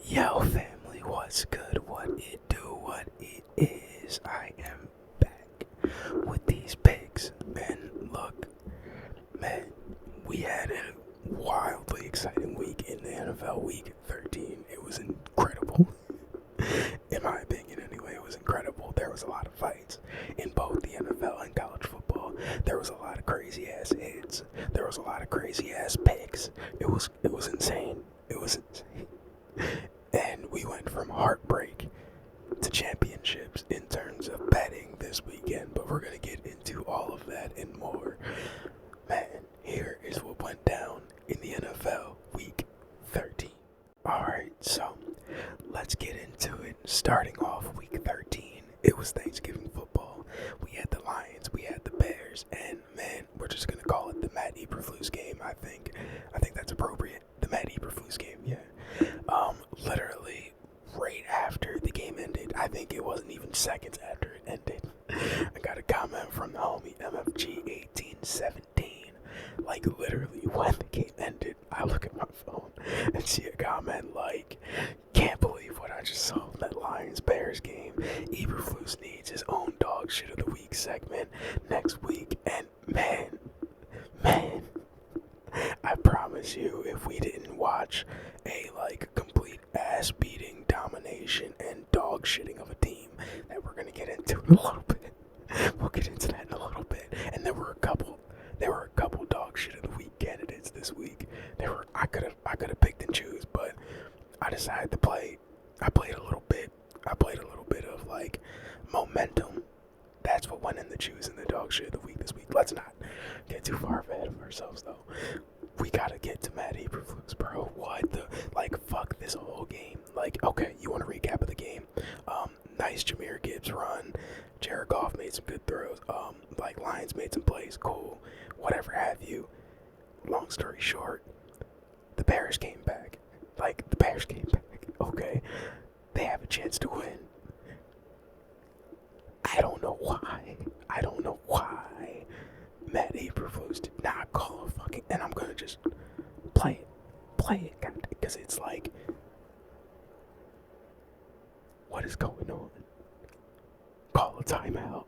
Yo, family, what's good? What it do? What it is? I am back with these picks. And look, man, we had a wildly exciting week in the NFL Week 13. It was incredible. In my opinion, anyway, it was incredible. There was a lot of fights in both the NFL and college football. There was a lot of crazy ass hits. There was a lot of crazy ass picks. It was insane. It was insane. And we went from heartbreak to championships in terms of betting this weekend, but we're going to get into all of that and more. Man, here is what went down in the NFL Week 13. Alright, so let's get into it. Starting off Week 13, it was Thanksgiving football. We had the Lions, we had the Bears, and man, we're just going to call it the Matt Eberflus game, I think. I think that's appropriate. The Matt Eberflus game, yeah. Literally right after the game ended, I think it wasn't even seconds after it ended, I got a comment from the homie MFG1817. Like, literally when the game ended, I look at my phone and see a comment like, can't believe what I just saw in that Lions-Bears game. Eberflus needs his own dog shit of the week segment next week. And man, I promise you, if we didn't watch a complete ass beating, domination, and dog shitting of a team that we're gonna get into in a little bit, we'll get into that in a little bit. And there were a couple dog shit of the week candidates this week. I could have picked and choose, but I decided to play. I played a little bit of momentum. That's what went in the choose and the dog shit of the week this week. Let's not get too far ahead of ourselves, though. We gotta get to Matt Eberflus, bro. What the, fuck this whole game. Okay, you want a recap of the game? Nice Jahmyr Gibbs run. Jared Goff made some good throws. Lions made some plays. Cool. Whatever have you. Long story short, the Bears came back. Okay? They have a chance to win. I don't know why. Matt Eberflus did not call a fucking... And I'm gonna just play it, because it's like... What is going on? Call a timeout.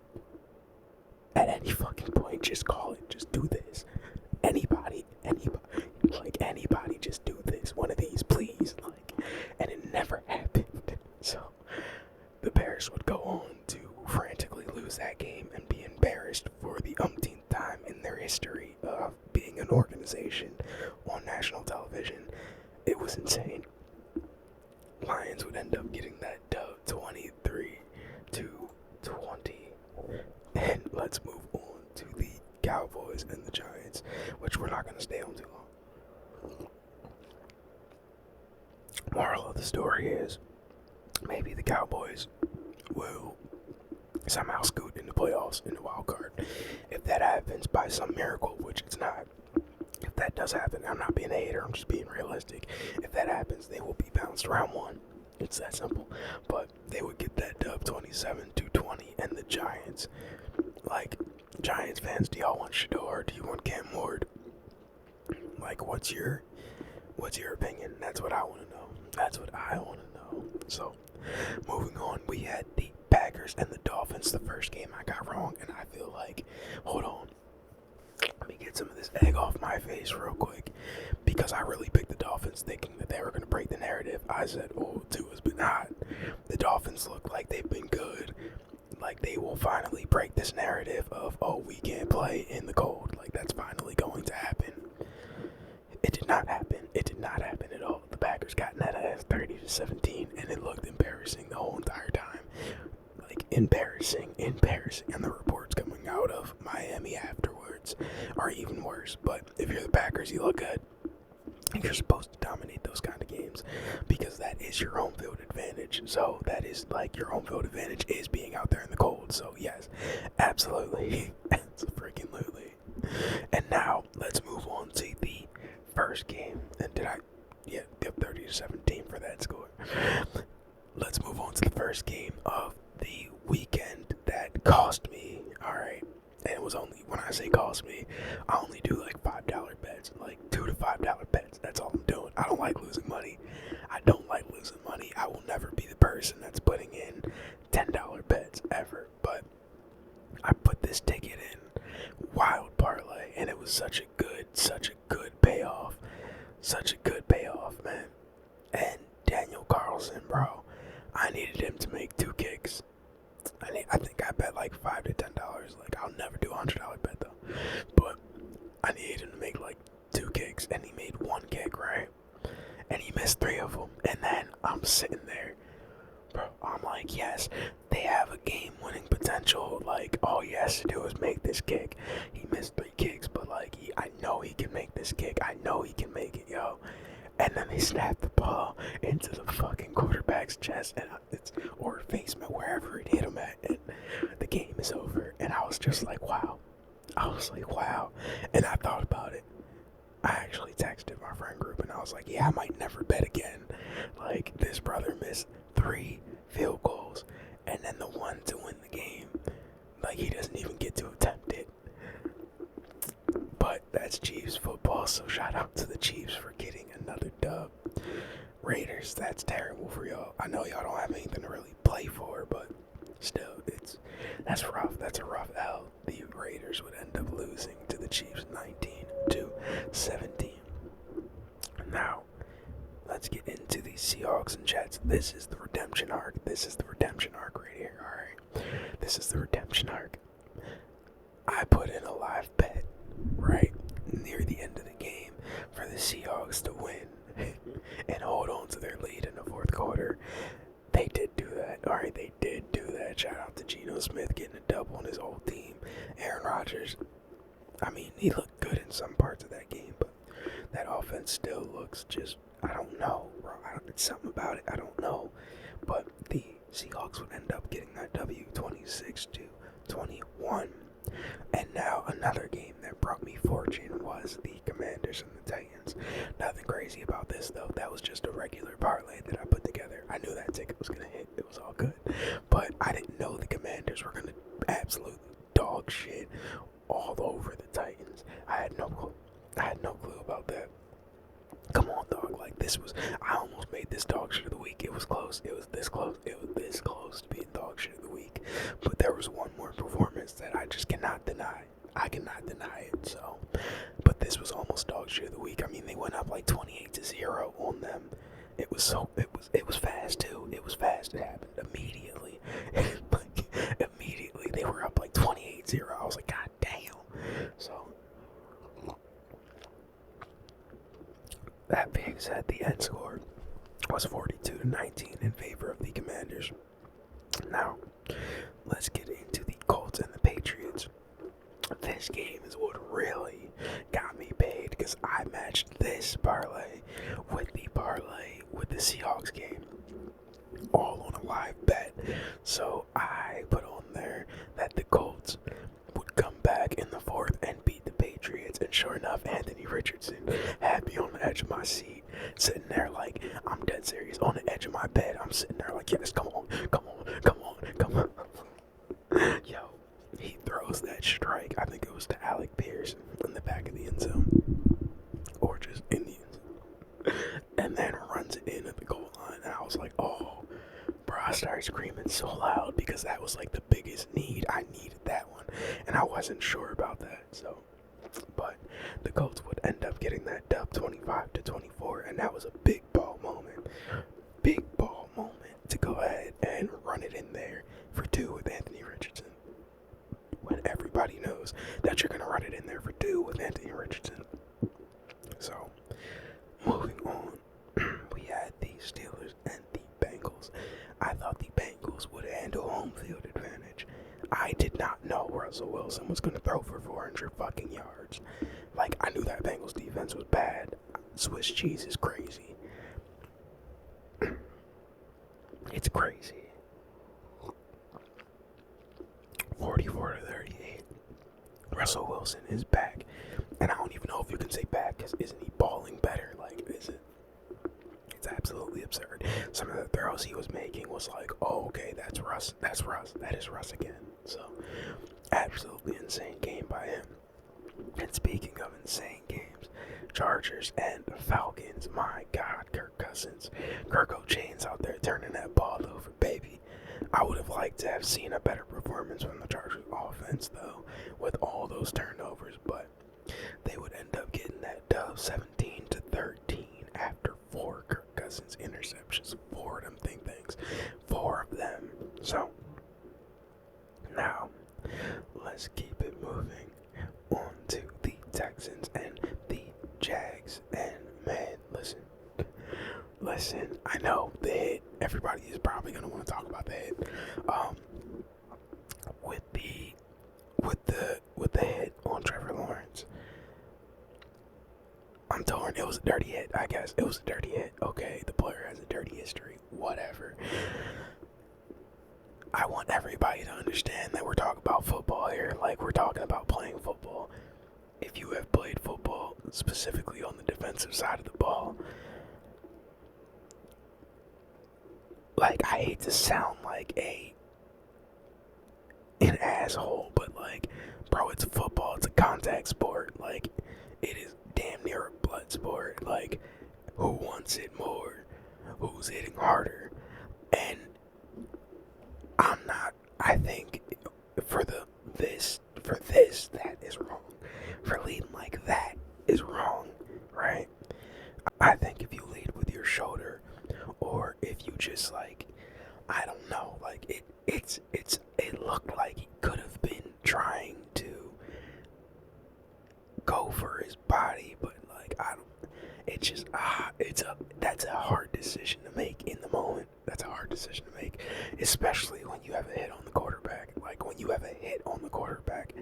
At any fucking point, just call it. Just do this. Anybody, just do this. One of these, please. And it never happened. So, the Bears would go on to frantically lose that game and be embarrassed for the umpteenth time in their history of being an organization on national television. It was insane. Lions would end up getting that dub 23-20. And let's move on to the Cowboys and the Giants, which we're not going to stay on too long. Moral of the story is, maybe the Cowboys will somehow scoot in the playoffs in the wild card. If that happens by some miracle, which it's not, if that does happen, I'm not being a hater, I'm just being realistic. If that happens, they will be bounced round one. It's that simple. But they would get that dub 27-20, and the Giants, Giants fans, do y'all want Shador? Do you want Cam Ward? What's your opinion? That's what I want to know. So, moving on, we had the Packers and the Dolphins. The first game I got wrong, and I feel hold on. Let me get some of this egg off my face real quick, because I really picked the Dolphins thinking that they were going to break the narrative. I said, Tua's been hot. The Dolphins look like they've been good. They will finally break this narrative of, we can't play in the cold. That's finally going to happen. It did not happen. It did not happen at all. The Packers got in that ass 30-17, and it looked embarrassing the whole entire time. Embarrassing. And the reports coming out of Miami afterwards are even worse. But if you're the Packers, you look good. You're supposed to dominate those kind of games, because that is your home field advantage. So that is your home field advantage is being out there in the cold. So yes, absolutely. Absolutely. And now let's move on to the first game. And did I? Yeah, 30-17 for that score. Let's move on to the first game of the weekend that cost me. Alright. And it was only, when I say cost me, I only do $5 bets, $2 to $5 bets. That's all I'm doing. I don't like losing money. was such a good payoff. Such a good payoff, man. And Daniel Carlson, bro, I needed him to make 2 kicks. I think I bet like $5 to $10. Like, I'll never do a $100 bet though. But I needed him to make like 2 kicks, and he made 1 kick, right? And he missed 3 of them. And then I'm sitting there, bro. I'm like, yes, they have a game-winning potential. Like, all he has to do is make this kick. He missed 3 kicks, but like, I know he can make this kick. I know he can make it, yo. And then they snapped the ball into the fucking quarterback's chest or face, wherever it hit him at, and the game is over. And I was just like, wow. And I thought about it. I actually texted my friend group and I was like, yeah, I might never bet again. Like, this brother missed 3 field goals, and then the one to win the game, like, he doesn't even get to attempt it. But that's Chiefs football, so shout out to the Chiefs for getting another dub. Raiders, that's terrible for y'all. I know y'all don't have anything to really play for, but still, that's rough. That's a rough L. The Raiders would end up losing to the Chiefs 19-17. Now, let's get into the Seahawks and Jets. This is the redemption arc. Right here, alright? This is the redemption arc. I put in a live bet, right, near the end of the game for the Seahawks to win and hold on to their lead in the 4th quarter. They did do that. Alright, they did do that. Shout out to Geno Smith getting a dub on his old team. Aaron Rodgers, I mean, he looked good in some parts of that game, but that offense still looks just, I don't know, bro. It's something about it, I don't know. But the Seahawks would end up getting that W 26-21. And now another game that brought me fortune was the Commanders and the Titans. Nothing crazy about this though. That was just a regular parlay that I put together. I knew that ticket was gonna hit. It was all good. But I didn't know the Commanders were gonna absolutely dog shit all over the Titans. I had no clue about that. Come on, dog. Like, I almost made this dog shit of the week. It was close. It was this close to being dog shit of the week. But there was one more performance that I just cannot deny. I cannot deny it. So, but this was almost dog shit of the week. I mean, they went up like 28-0 on them. It was fast too. It was fast. It happened immediately. Immediately they were up like 28-0. I was like, God damn. So, that being said, the end score was 42-19 in favor of the Commanders. Now, let's get into the Colts and the Patriots. This game is what really got me paid, because I matched this parlay with the Seahawks game, all on a live bet. So I put on there that the Colts would come back in the 4th and beat the Patriots, and sure enough, Anthony Richardson had me on the edge of my seat, sitting there like, I'm dead serious, on the edge of my bed. I'm sitting there like, yes, come on. Yo, he throws that strike, I think it was to Alec Pierce, in the back of the end zone, or just in the end zone, and then runs it in at the goal line, and I was like, oh, bro, I started screaming so loud, because that was like the biggest need. I needed that one, and I wasn't sure about that, so, but the Colts would end up getting that dub 25-24, and that was a big ball moment to go ahead and run it in there for 2 with Anthony Richardson, when everybody knows that you're going to run it in there for 2 with Anthony Richardson. So, moving on, we had the Steelers and the Bengals. I thought the Bengals would handle home field advantage. I did not know Russell Wilson was going to throw for 400 fucking yards. Like, I knew that Bengals defense was bad. Swiss cheese is crazy. It's crazy. 44-38. Russell Wilson is back. And I don't even know if you can say back, because isn't he balling better? Like, is it? It's absolutely absurd. Some of the throws he was making was like, oh, okay, that's Russ. That is Russ again. So, absolutely insane game by him. And speaking of insane games, Chargers and Falcons. My God, Kirk Cousins. Kirk O'Chain's out there turning that ball over, baby. I would have liked to have seen a better performance from the Chargers offense, though, with all those turnovers. But they would end up getting that dub 17-13 after 4 Kirk Cousins interceptions. 4 of them things. 4 of them. So, now, let's keep it moving on to the Texans and the Jags. And man, listen, I know the hit. Everybody is probably gonna want to talk about the hit. With the hit on Trevor Lawrence, I'm torn. It was a dirty hit, I guess. It was a dirty hit. Okay, the player has a dirty history. Whatever. I want everybody to understand that we're talking about football here. Like, we're talking about playing football. If you have played football, specifically on the defensive side of the ball, like, I hate to sound like an asshole, but like, bro, it's football. It's a contact sport. Like, it is damn near a blood sport. Like, who wants it more? Who's hitting harder? And I think for this, that is wrong. For leading like that is wrong, right? I think if you lead with your shoulder, or if you just like, I don't know, like it looked like he could have been trying to go for his body, but like it's just that's a hard decision to make in the moment. That's a hard decision to make, especially when you have a hit on the quarterback. Like, when you have a hit on the quarterback,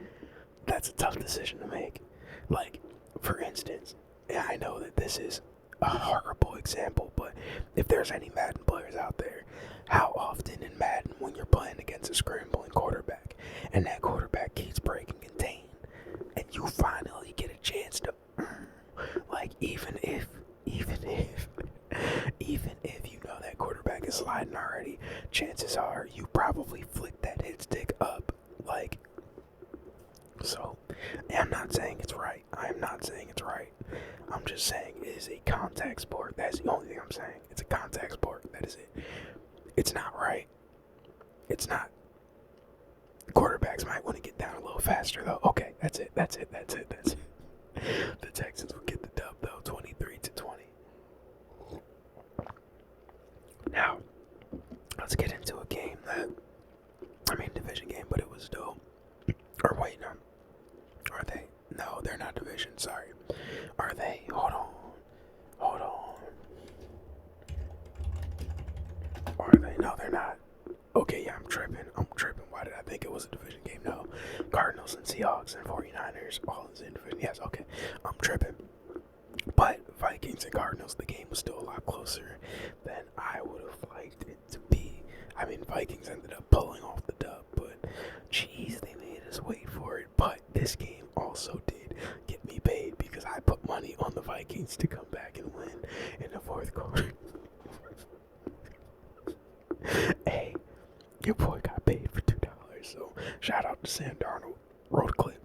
that's a tough decision to make. Like, for instance, I know that this is a horrible example, but if there's any Madden players out there, how often in Madden, when you're playing against a scrambling quarterback and that quarterback keeps breaking contain, and you finally get a chance to, like, even if you know that quarterback is sliding already, chances are you probably flick that hit stick up. Like, so, I'm not saying it's right. I'm not saying it's right. I'm just saying it is a contact sport. That's the only thing I'm saying. It's a contact sport. That is it. It's not right. It's not. Quarterbacks might want to get down a little faster, though. Okay, that's it. The Texans will get the dub, though, 23-20. Now, let's get into a game division game, but it was dope. Or wait, no. Are they? No, they're not division, sorry. Are they? Hold on. Are they? No, they're not. Okay, yeah, I'm tripping. Why did I think it was a division game? No. Cardinals and Seahawks and 49ers, all in division. Yes, okay. I'm tripping. But Vikings and Cardinals, the game was still a lot closer than I would have liked it to be. I mean, Vikings ended up pulling off the dub, but geez, they made us wait for it. But this game also did get me paid because I put money on the Vikings to come back and win in the fourth quarter. Hey, your boy got paid for $2, so shout out to Sam Darnold. Road clip.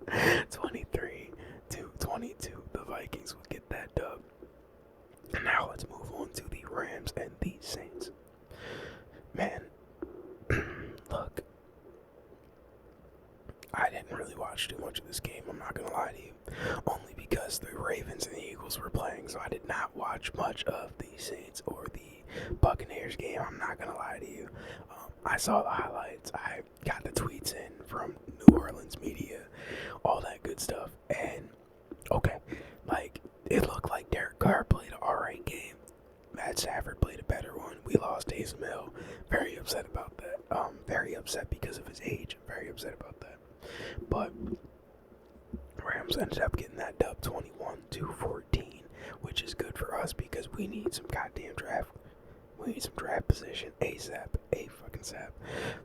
23-22. The Vikings will get that dub. And now let's move on to the Rams and the Saints. Man, look, I didn't really watch too much of this game, I'm not gonna lie to you. Only because the Ravens and the Eagles were playing, so I did not watch much of the Saints or the Buccaneers game, I'm not gonna lie to you. I saw the highlights, I got the tweets in from New Orleans media, all that good stuff, and okay, like, it looked like Derek Carr played an alright game. Matt Stafford played a better one. We lost Taysom Hill. Very upset about that. Very upset because of his age. Very upset about that. But Rams ended up getting that dub 21-14, which is good for us because we need some goddamn draft. We need some draft position ASAP. A-fucking-sap.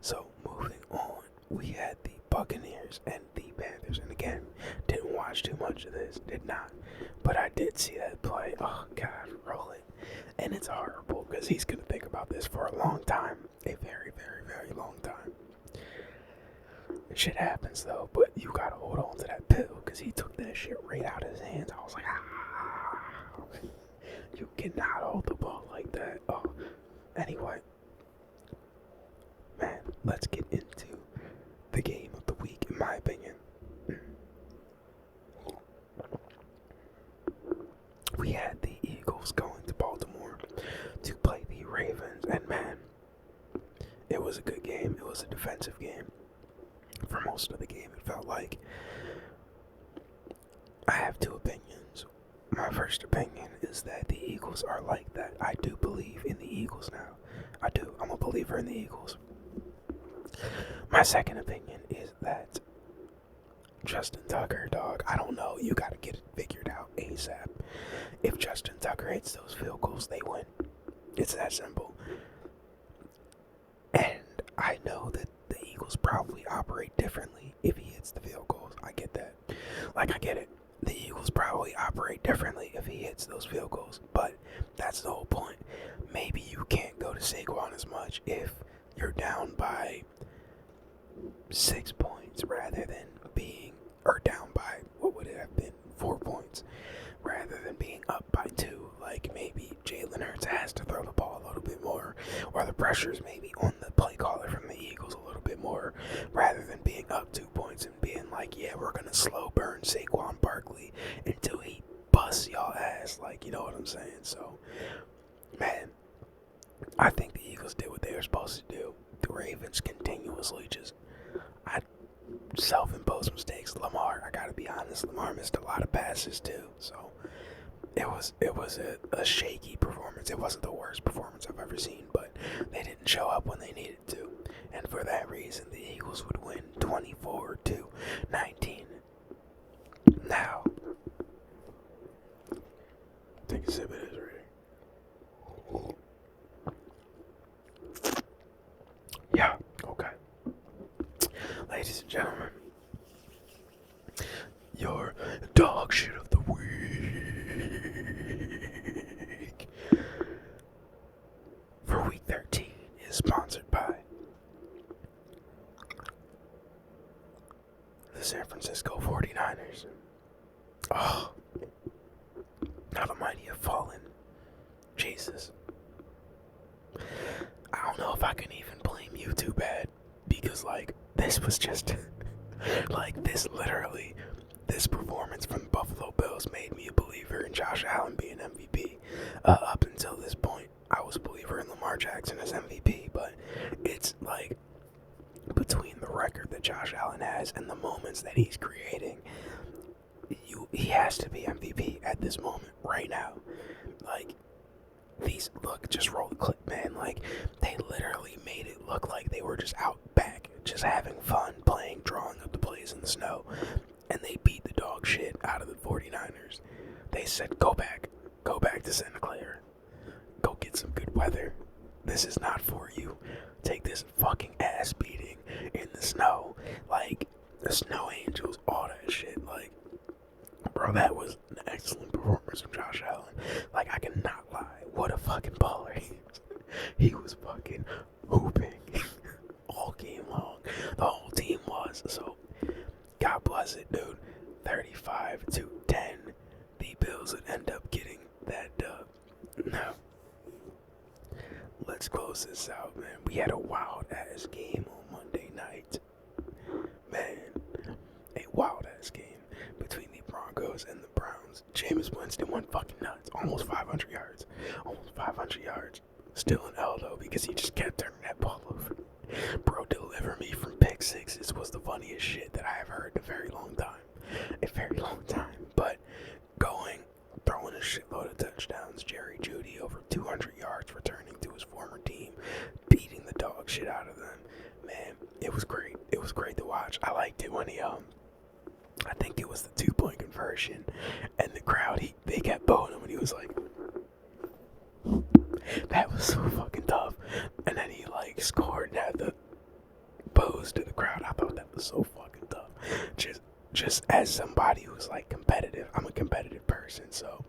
So, moving on, we had the Buccaneers and the Panthers. And again, didn't watch too much of this. Did not. But I did see that play. Oh, God, roll it. And it's horrible because he's going to think about this for a long time. A very, very, very long time. Shit happens, though. But you got to hold on to that pill because he took that shit right out of his hands. I was like, you cannot hold the ball like that. Oh, anyway. Man, let's get into the game of the week, in my opinion. was a good game. It was a defensive game. For most of the game, it felt like. I have two opinions. My first opinion is that the Eagles are like that. I do believe in the Eagles now. I do. I'm a believer in the Eagles. My second opinion is that Justin Tucker, dog, I don't know. You got to get it figured out ASAP. If Justin Tucker hits those field goals, they win. It's that simple. And I know that the Eagles probably operate differently if he hits the field goals. I get that. I get it. The Eagles probably operate differently if he hits those field goals. But that's the whole point. Maybe you can't go to Saquon as much if you're down by 6 points rather than being, or down by, what would it have been, 4 points, rather than being up by 2. Like, maybe Jalen Hurts has to throw the ball a little bit more, or the pressure's maybe on the play caller from the Eagles a little bit more, rather than being up 2 points and being like, yeah, we're gonna slow burn Saquon Barkley until he busts y'all ass. Like, you know what I'm saying? So, man, I think the Eagles did what they were supposed to do. The Ravens continuously just, self-imposed mistakes. Lamar, I gotta be honest, Lamar missed a lot of passes too. So it was a shaky performance. It wasn't the worst performance I've ever seen, but they didn't show up when they needed to. And for that reason, the Eagles would win 24-19. Now, take a sip of this ready. Yeah, okay. Ladies and gentlemen, your dog shit of the week for week 13 is sponsored by the San Francisco 49ers. Oh, now the mighty have fallen. Jesus. I don't know if I can even blame you too bad, because this was just this performance from the Buffalo Bills made me a believer in Josh Allen being MVP. Up until this point, I was a believer in Lamar Jackson as MVP, but it's like, between the record that Josh Allen has and the moments that he's creating, he has to be MVP at this moment, right now. Just roll the clip, man. They literally made it look like they were just out back, just having fun, playing, drawing up the plays in the snow, and they beat the dog shit out of the 49ers. They said, go back to Santa Clara. Go get some good weather. This is not for you. Take this fucking ass beating in the snow. The snow angels, all that shit. Bro, that was an excellent performance from Josh Allen. I cannot lie. What a fucking baller he is. He was fucking hooping all game long. The whole team was. So, God bless it, dude. 35-10. The Bills would end up getting that dub. Now, let's close this out, man. We had a wild-ass game on Monday night. Man, a wild-ass game between the Broncos and the Browns. Jameis Winston went fucking nuts. Almost 500 yards. Still an L, though, because he just kept turning that ball over. Bro, deliver me from pick sixes was the funniest shit that I have heard in a very long time. But throwing a shitload of touchdowns. Jerry Jeudy over 200 yards, returning to his former team, beating the dog shit out of them. Man, it was great. It was great to watch. I liked it when he, I think it was the 2-point conversion, and the crowd, they kept booing him, and he was like, that was so fucking tough. And then he scored and had the bows to the crowd. I thought that was so fucking tough. Just as somebody who's competitive, I'm a competitive person, so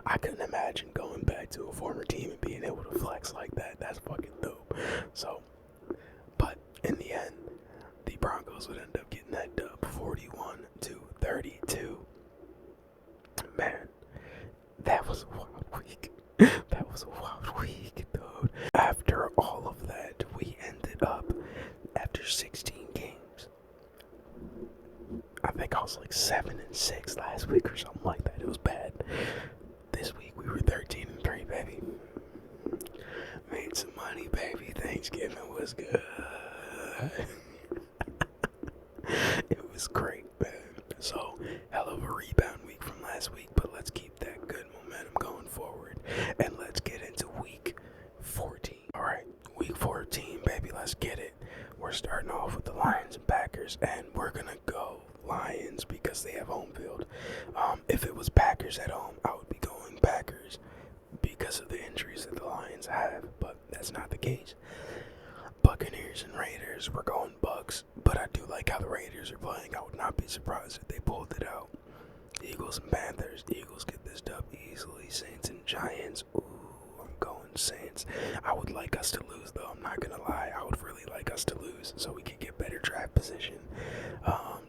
I couldn't imagine going back to a former team and being able to flex like that. That's fucking dope. So, but in the end, the Broncos would end up getting that dub, 41-32. Man, that was a wild week. That was a wild week, dude. After all of that, we ended up, after 16 games, I think I was 7-6 last week or something like that. It was bad. This week we were 13-3, baby. Made some money, baby. Thanksgiving was good. It was great, man. So, hell of a rebound week from last week, but let's keep that good momentum going forward. And let's get into week 14. Alright, week 14, baby, let's get it. We're starting off with the Lions and Packers, and we're gonna go Lions because they have home field. If it was Packers at home, I would be going Packers because of the injuries that the Lions have, but that's not the case. Buccaneers and Raiders, we're going Bucks, but I do like how the Raiders are playing. I would not be surprised if they pulled it out. Eagles and Panthers, Eagles get this dub easily. Saints and Giants, ooh, I'm going Saints. I would like us to lose, though. I'm not gonna lie, I would really like us to lose so we can get better draft position.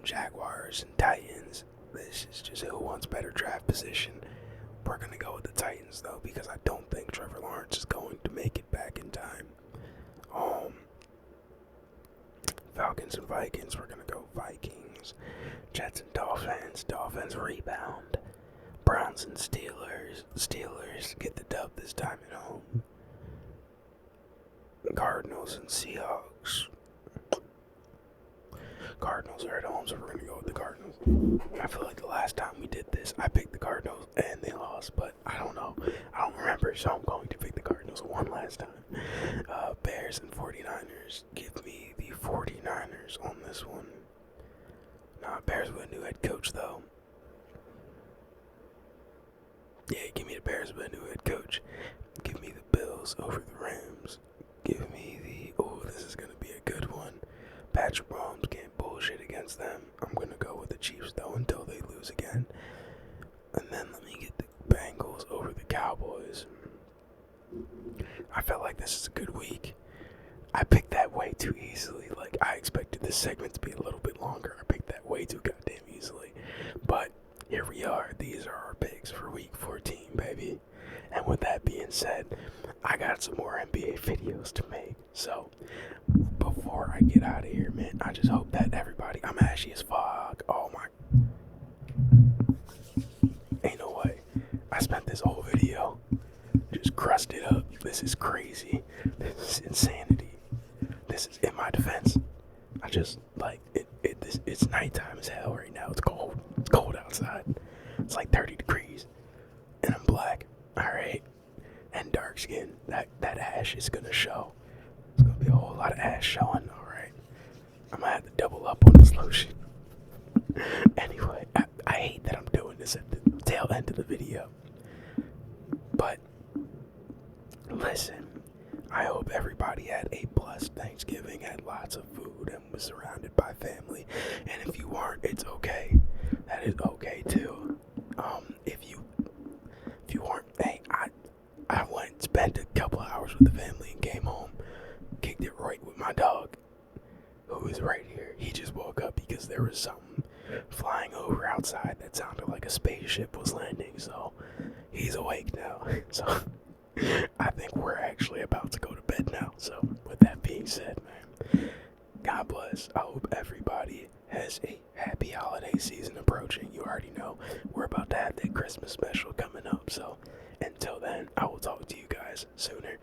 Jaguars and Titans, this is just who wants better draft position. We're gonna go with the Titans, though, because I don't think Trevor Lawrence is going to make it back in time. Falcons and Vikings, we're gonna go Vikings. Jets and Dolphins, Dolphins rebound. Browns and Steelers, Steelers get the dub this time at home. Cardinals and Seahawks. Cardinals are at home, so we're gonna go with the Cardinals. I feel like the last time we did this, I picked the Cardinals and they lost, but I don't know. I don't remember, so I'm going to pick the Cardinals one last time. Bears and 49ers. Give me the 49ers on this one. Nah, Bears with a new head coach, though. Yeah, give me the Bears with a new head coach. Give me the Bills over the Rams. Give me the... Oh, this is going to be a good one. Patrick Mahomes can't bullshit against them. I'm going to go with the Chiefs, though, until they lose again. And then let me get the Bengals over the Cowboys. I felt like this is a good week. I picked that way too easily. Like, I expected this segment to be a little bit longer. I picked that way too goddamn easily. But here we are. These are our picks for week 14, baby. And with that being said, I got some more NBA videos to make. So, before I get out of here, man, I just hope that everybody... I'm ashy as fuck. Oh my... Ain't no way. I spent this whole video just crusted up. This is crazy. This is insanity. This is, in my defense, I just, like, it's nighttime as hell right now. It's cold. It's cold outside. It's like 30 degrees. And I'm black. Alright. And dark skin. That ash is gonna show. There's gonna be a whole lot of ash showing. Alright. I'm gonna have to double up on this lotion. Anyway, I hate that I'm doing this at the tail end of the video. But, listen, I hope everybody had a blessed Thanksgiving, had lots of food, and was surrounded by family. And if you weren't, it's okay. That is okay too. If you weren't, hey, I went and spent a couple hours with the family and came home, kicked it right with my dog, who is right here. He just woke up because there was something flying over outside that sounded like a spaceship was landing, so he's awake now. So I think we're actually about to go to bed now. So with that being said, man, God bless. I hope everybody has a happy holiday season approaching. You already know we're about to have that Christmas special coming up. So until then, I will talk to you guys sooner.